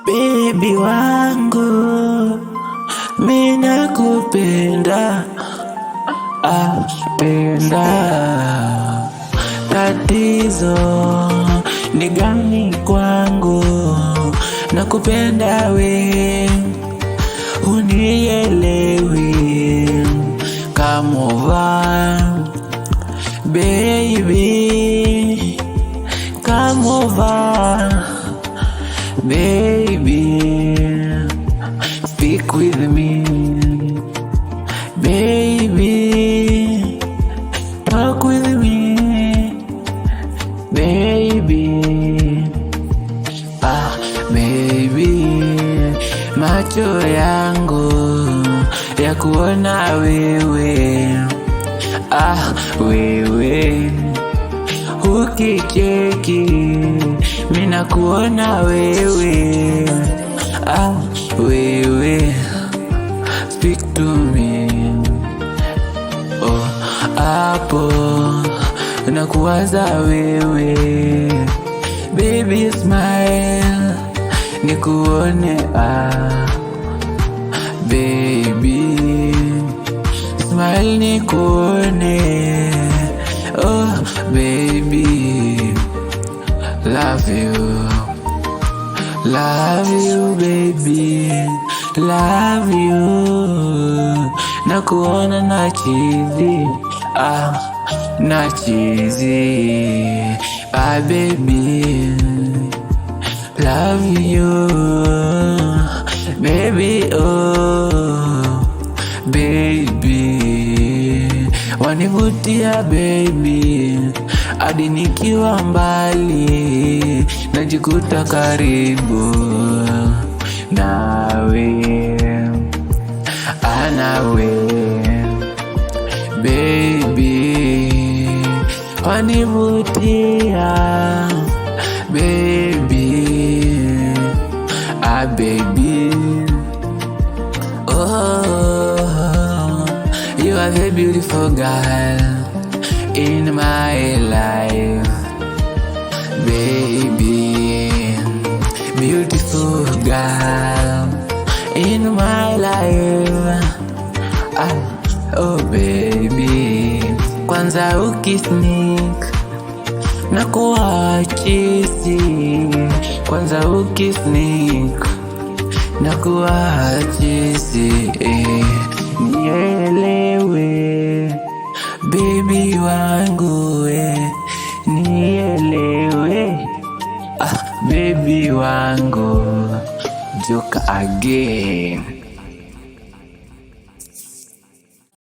Baby wangu, mina kupenda, penda. Tatizo ni gani kwangu? Nakupenda we, unielewi. Come over, baby, come over. Baby, speak with me. Baby, talk with me. Baby, baby, macho yangu ya kuona wewe, wewe ukicheki mina kuona wewe, wewe speak to me. Hapo nakuwaza wewe, baby smile nikuone, baby smile nikuone. Oh baby, love you, love you baby, love you. Nakuona na chizi, na chizi, baby, love you baby, oh baby, wanivutia baby, hadi nikiwa mbali najikuta karibu nawe, nawe baby, wanivutia baby, baby, oh, you are the beautiful girl in my life, baby, beautiful girl in my life. Oh baby, kwanza ukisneak na kuwa chizi, kwanza ukisneak na kuwa chizi, nielewe baby wangu, nielewe, baby wangu, joka again.